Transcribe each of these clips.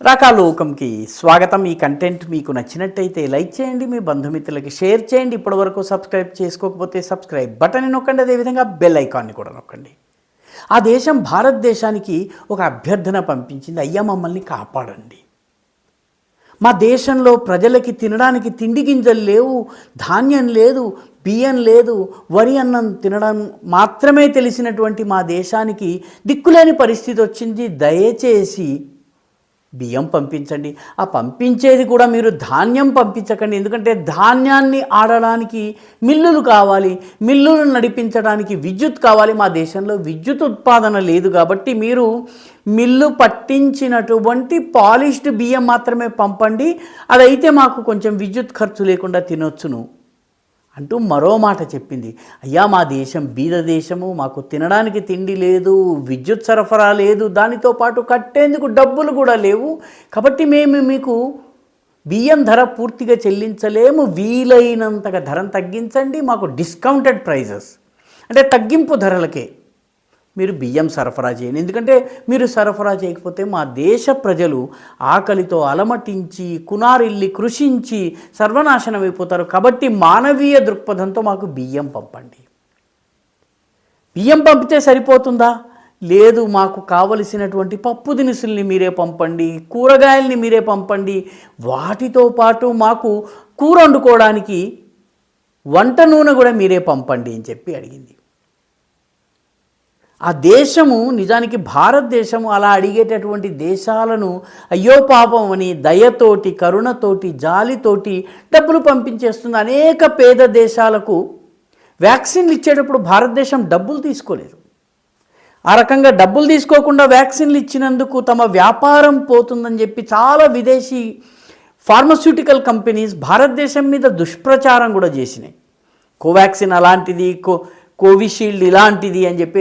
రాకాలోకంకి స్వాగతం. ఈ కంటెంట్ మీకు నచ్చినట్టయితే లైక్ చేయండి, మీ బంధుమిత్రులకి షేర్ చేయండి. ఇప్పటివరకు సబ్స్క్రైబ్ చేసుకోకపోతే సబ్స్క్రైబ్ బటన్ని నొక్కండి, అదేవిధంగా బెల్ ఐకాన్ని కూడా నొక్కండి. ఆ దేశం భారతదేశానికి ఒక అభ్యర్థన పంపించింది, అయ్యా మమ్మల్ని కాపాడండి. మా దేశంలో ప్రజలకి తినడానికి తిండి గింజలు లేవు, ధాన్యం లేదు, బియ్యం లేదు, వరి అన్నం తినడం మాత్రమే తెలిసినటువంటి మా దేశానికి దిక్కులేని పరిస్థితి వచ్చింది. దయచేసి బియ్యం పంపించండి. ఆ పంపించేది కూడా మీరు ధాన్యం పంపించకండి, ఎందుకంటే ధాన్యాన్ని ఆడడానికి మిల్లులు కావాలి, మిల్లులు నడిపించడానికి విద్యుత్ కావాలి. మా దేశంలో విద్యుత్ ఉత్పాదన లేదు కాబట్టి మీరు మిల్లు పట్టించినటువంటి పాలిష్డ్ బియ్యం మాత్రమే పంపండి, అదైతే మాకు కొంచెం విద్యుత్ ఖర్చు లేకుండా తినొచ్చును అంటూ మరో మాట చెప్పింది. అయ్యా మా దేశం బీద దేశము, మాకు తినడానికి తిండి లేదు, విద్యుత్ సరఫరా లేదు, దానితో పాటు కట్టేందుకు డబ్బులు కూడా లేవు, కాబట్టి మేము మీకు బియ్యం ధర పూర్తిగా చెల్లించలేము, వీలైనంతగా ధరను తగ్గించండి, మాకు డిస్కౌంటెడ్ ప్రైజెస్ అంటే తగ్గింపు ధరలకే మీరు బియ్యం సరఫరా చేయండి. ఎందుకంటే మీరు సరఫరా చేయకపోతే మా దేశ ప్రజలు ఆకలితో అలమటించి కునారిల్లి కృషించి సర్వనాశనం అయిపోతారు, కాబట్టి మానవీయ దృక్పథంతో మాకు బియ్యం పంపండి. బియ్యం పంపితే సరిపోతుందా? లేదు, మాకు కావలసినటువంటి పప్పు దినుసుల్ని మీరే పంపండి, కూరగాయల్ని మీరే పంపండి, వాటితో పాటు మాకు కూర వండుకోవడానికి వంట నూనె కూడా మీరే పంపండి అని చెప్పి అడిగింది. ఆ దేశము నిజానికి భారతదేశము అలా అడిగేటటువంటి దేశాలను అయ్యో పాపం అని దయతోటి కరుణతోటి జాలితోటి డబ్బులు పంపించేస్తుంది. అనేక పేద దేశాలకు వ్యాక్సిన్లు ఇచ్చేటప్పుడు భారతదేశం డబ్బులు తీసుకోలేదు. ఆ రకంగా డబ్బులు తీసుకోకుండా వ్యాక్సిన్లు ఇచ్చినందుకు తమ వ్యాపారం పోతుందని చెప్పి చాలా విదేశీ ఫార్మస్యూటికల్ కంపెనీస్ భారతదేశం మీద దుష్ప్రచారం కూడా చేసినాయి. కోవాక్సిన్ అలాంటిది, కోవిషీల్డ్ ఇలాంటిది అని చెప్పి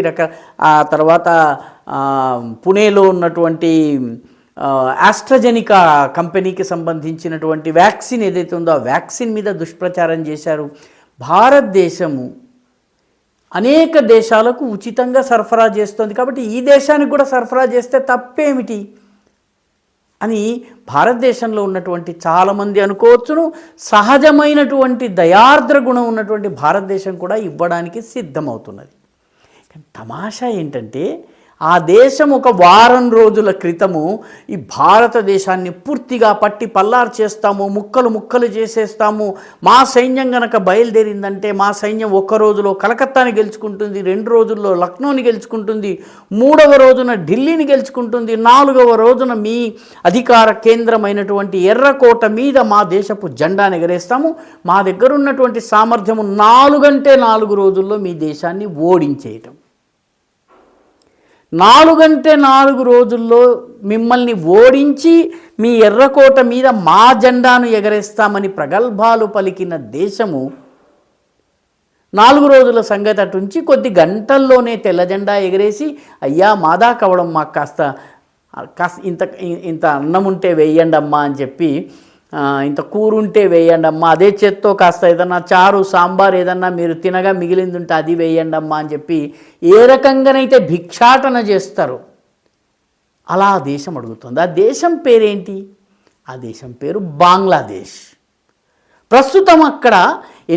ఆ తర్వాత పుణేలో ఉన్నటువంటి ఆస్ట్రాజెనికా కంపెనీకి సంబంధించినటువంటి వ్యాక్సిన్ ఏదైతే ఉందో ఆ వ్యాక్సిన్ మీద దుష్ప్రచారం చేశారు. భారతదేశము అనేక దేశాలకు ఉచితంగా సరఫరా చేస్తుంది, కాబట్టి ఈ దేశానికి కూడా సరఫరా చేస్తే తప్పేమిటి అని భారతదేశంలో ఉన్నటువంటి చాలామంది అనుకోవచ్చును. సహజమైనటువంటి దయార్ద్ర గుణం ఉన్నటువంటి భారతదేశం కూడా ఇవ్వడానికి సిద్ధమవుతున్నది. కానీ తమాషా ఏంటంటే ఆ దేశం ఒక వారం రోజుల క్రితము ఈ భారతదేశాన్ని పూర్తిగా పట్టి పల్లారు చేస్తాము, ముక్కలు ముక్కలు చేసేస్తాము, మా సైన్యం గనక బయలుదేరిందంటే మా సైన్యం ఒక్క రోజులో కలకత్తాని గెలుచుకుంటుంది, 2 రోజుల్లో లక్నోని గెలుచుకుంటుంది, 3వ రోజున ఢిల్లీని గెలుచుకుంటుంది, 4వ రోజున మీ అధికార కేంద్రమైనటువంటి ఎర్రకోట మీద మా దేశపు జెండాను ఎగరేస్తాము, మా దగ్గర ఉన్నటువంటి సామర్థ్యము 4 అంటే 4 రోజుల్లో మీ దేశాన్ని ఓడించేయటం, 4 అంటే 4 రోజుల్లో మిమ్మల్ని ఓడించి మీ ఎర్రకోట మీద మా జెండాను ఎగరేస్తామని ప్రగల్భాలు పలికిన దేశము 4 రోజుల సంగతి అటుంచి కొద్ది గంటల్లోనే తెల్ల జెండా ఎగరేసి అయ్యా మాదా కవడం మాకు కాస్త ఇంత అన్నం ఉంటే వేయండి అమ్మా అని చెప్పి, ఇంత కూరుంటే వేయండి అమ్మా, అదే చేత్తో కాస్త ఏదన్నా చారు సాంబార్ ఏదన్నా మీరు తినగా మిగిలింది ఉంటే అది వేయండి అమ్మా అని చెప్పి ఏ రకంగానైతే భిక్షాటన చేస్తారో అలా ఆ దేశం అడుగుతుంది. ఆ దేశం పేరేంటి? ఆ దేశం పేరు బంగ్లాదేశ్. ప్రస్తుతం అక్కడ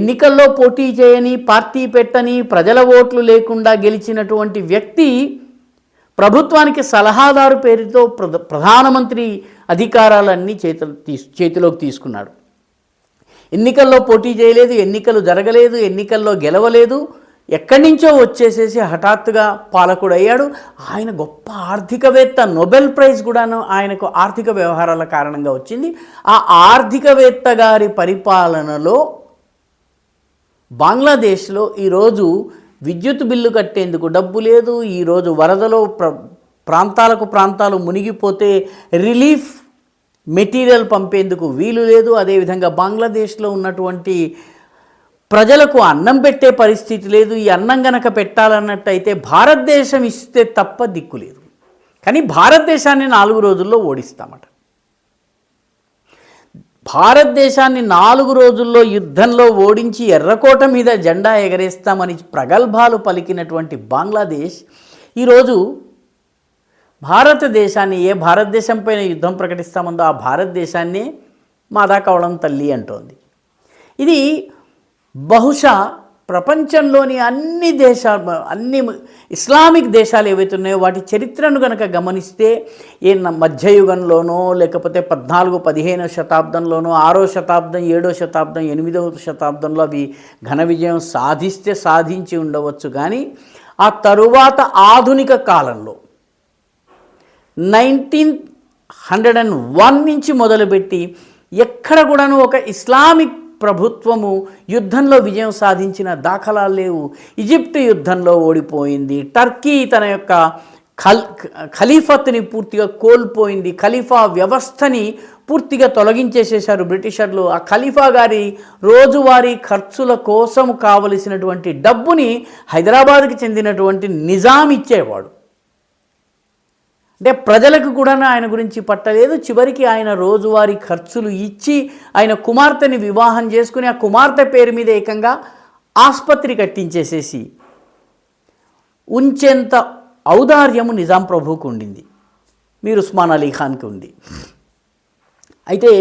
ఎన్నికల్లో పోటీ చేయని, పార్టీ పెట్టని, ప్రజల ఓట్లు లేకుండా గెలిచినటువంటి వ్యక్తి ప్రభుత్వానికి సలహాదారు పేరుతో ప్రధానమంత్రి అధికారాలన్నీ చేతిలోకి తీసుకున్నాడు. ఎన్నికల్లో పోటీ చేయలేదు, ఎన్నికలు జరగలేదు, ఎన్నికల్లో గెలవలేదు, ఎక్కడి నుంచో వచ్చేసేసి హఠాత్తుగా పాలకుడయ్యాడు. ఆయన గొప్ప ఆర్థికవేత్త, నోబెల్ ప్రైజ్ కూడాను ఆయనకు ఆర్థిక వ్యవహారాల కారణంగా వచ్చింది. ఆ ఆర్థికవేత్త గారి పరిపాలనలో బంగ్లాదేశ్లో ఈరోజు విద్యుత్ బిల్లు కట్టేందుకు డబ్బు లేదు, ఈరోజు వరదలో ప్రాంతాలు మునిగిపోతే రిలీఫ్ మెటీరియల్ పంపేందుకు వీలు లేదు, అదేవిధంగా బంగ్లాదేశ్లో ఉన్నటువంటి ప్రజలకు అన్నం పెట్టే పరిస్థితి లేదు. ఈ అన్నం గనక పెట్టాలన్నట్టయితే భారతదేశం ఇస్తే తప్ప దిక్కు లేదు, కానీ భారతదేశాన్ని 4 రోజుల్లో ఓడిస్తామట. భారతదేశాన్ని 4 రోజుల్లో యుద్ధంలో ఓడించి ఎర్రకోట మీద జెండా ఎగరేస్తామని ప్రగల్భాలు పలికినటువంటి బంగ్లాదేశ్ ఈరోజు భారతదేశాన్ని, ఏ భారతదేశం పైన యుద్ధం ప్రకటిస్తామందో ఆ భారతదేశాన్ని మాదా కవళం తల్లి అంటోంది. ఇది బహుశా ప్రపంచంలోని అన్ని ఇస్లామిక్ దేశాలు ఏవైతే ఉన్నాయో వాటి చరిత్రను కనుక గమనిస్తే మధ్యయుగంలోనో లేకపోతే 14-15 శతాబ్దంలోనో 6వ శతాబ్దం 7వ శతాబ్దం 8వ శతాబ్దంలో అవి ఘన విజయం సాధించి ఉండవచ్చు. కానీ ఆ తరువాత ఆధునిక కాలంలో 1901 నుంచి మొదలుపెట్టి ఎక్కడ కూడాను ఒక ఇస్లామిక్ ప్రభుత్వము యుద్ధంలో విజయం సాధించిన దాఖలాలు లేవు. ఈజిప్ట్ యుద్ధంలో ఓడిపోయింది, టర్కీ తన యొక్క ఖలీఫత్ని పూర్తిగా కోల్పోయింది, ఖలీఫా వ్యవస్థని పూర్తిగా తొలగించేసేశారు బ్రిటిషర్లు. ఆ ఖలీఫా గారి రోజువారీ ఖర్చుల కోసం కావలసినటువంటి డబ్బుని హైదరాబాద్కి చెందినటువంటి నిజాం ఇచ్చేవాడు. అంటే ప్రజలకు కూడా ఆయన గురించి పట్టలేదు. చివరికి ఆయన రోజువారీ ఖర్చులు ఇచ్చి ఆయన కుమార్తెని వివాహం చేసుకుని ఆ కుమార్తె పేరు మీద ఏకంగా ఆసుపత్రి కట్టించేసేసి ఉంచేంత ఔదార్యము నిజాం ప్రభువుకు ఉండింది, మీరు ఉస్మాన్ అలీ ఖాన్కి ఉంది. అయితే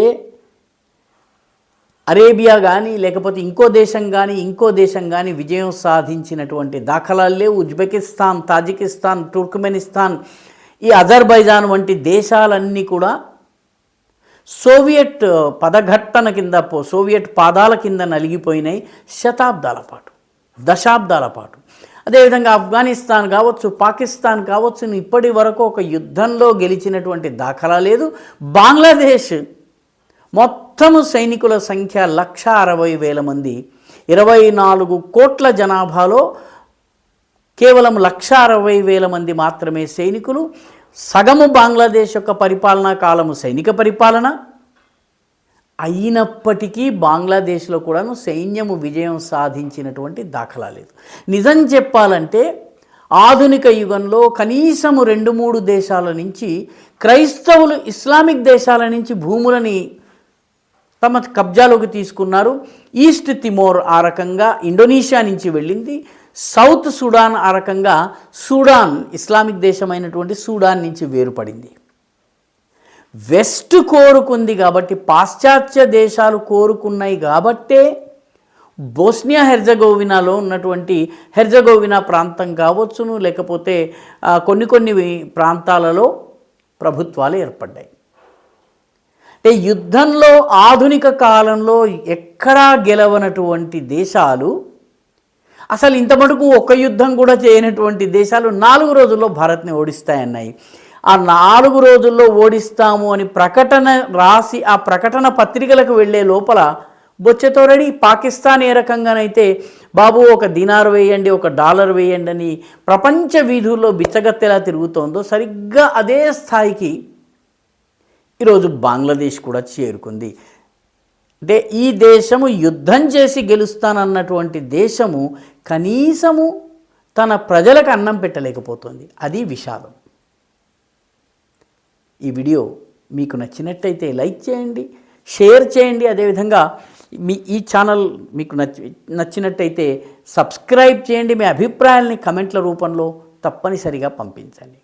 అరేబియా కానీ లేకపోతే ఇంకో దేశం కానీ విజయం సాధించినటువంటి దాఖలాలు లేవు. ఉజ్బెకిస్తాన్, తాజికిస్తాన్, టుర్క్మెనిస్తాన్, ఈ అజర్బైజాన్ వంటి దేశాలన్నీ కూడా సోవియట్ పదఘట్టన కింద, సోవియట్ పాదాల కింద నలిగిపోయినాయి శతాబ్దాల పాటు, దశాబ్దాల పాటు. అదేవిధంగా ఆఫ్ఘనిస్తాన్ కావచ్చు, పాకిస్తాన్ కావచ్చు, ఇప్పటి వరకు ఒక యుద్ధంలో గెలిచినటువంటి దాఖలా లేదు. బంగ్లాదేశ్ మొత్తము సైనికుల సంఖ్య 1,60,000 మంది, 24 కోట్ల జనాభాలో కేవలం 1,60,000 మంది మాత్రమే సైనికులు. సగము బంగ్లాదేశ్ యొక్క పరిపాలనా కాలము సైనిక పరిపాలన అయినప్పటికీ బంగ్లాదేశ్లో కూడాను సైన్యము విజయం సాధించినటువంటి దాఖలా లేదు. నిజం చెప్పాలంటే ఆధునిక యుగంలో కనీసము 2-3 దేశాల నుంచి క్రైస్తవులు ఇస్లామిక్ దేశాల నుంచి భూములని తమ కబ్జాలోకి తీసుకున్నారు. ఈస్ట్ తిమోర్ ఆ రకంగా ఇండోనేషియా నుంచి వెళ్ళింది. సౌత్ సుడాన్ ఆ రకంగా సుడాన్, ఇస్లామిక్ దేశమైనటువంటి సుడాన్ నుంచి వేరుపడింది. వెస్ట్ కోరుకుంది కాబట్టి, పాశ్చాత్య దేశాలు కోరుకున్నాయి కాబట్టే బోస్నియా హెర్జగోవినాలో ఉన్నటువంటి హెర్జగోవినా ప్రాంతం కావచ్చును, లేకపోతే కొన్ని ప్రాంతాలలో ప్రభుత్వాలు ఏర్పడ్డాయి. అంటే యుద్ధంలో ఆధునిక కాలంలో ఎక్కడా గెలవనటువంటి దేశాలు, అసలు ఇంత మటుకు ఒక యుద్ధం కూడా చేయనటువంటి దేశాలు 4 రోజుల్లో భారత్ని ఓడిస్తాయన్నాయి. ఆ 4 రోజుల్లో ఓడిస్తాము అని ప్రకటన రాసి ఆ ప్రకటన పత్రికలకు వెళ్ళే లోపల బొచ్చెతో రెడీ. పాకిస్తాన్ ఏ రకంగానైతే బాబు ఒక దీనార్ వేయండి, ఒక డాలర్ వేయండి అని ప్రపంచ వీధుల్లో బిచ్చగత్తెలా తిరుగుతోందో సరిగ్గా అదే స్థాయికి ఈరోజు బంగ్లాదేశ్ కూడా చేరుకుంది. అంటే ఈ దేశము యుద్ధం చేసి గెలుస్తానన్నటువంటి దేశము కనీసము తన ప్రజలకు అన్నం పెట్టలేకపోతుంది. అది విషాదం. ఈ వీడియో మీకు నచ్చినట్టయితే లైక్ చేయండి, షేర్ చేయండి. అదేవిధంగా ఈ ఛానల్ మీకు నచ్చినట్టయితే సబ్స్క్రైబ్ చేయండి. మీ అభిప్రాయాల్ని కమెంట్ల రూపంలో తప్పనిసరిగా పంపించండి.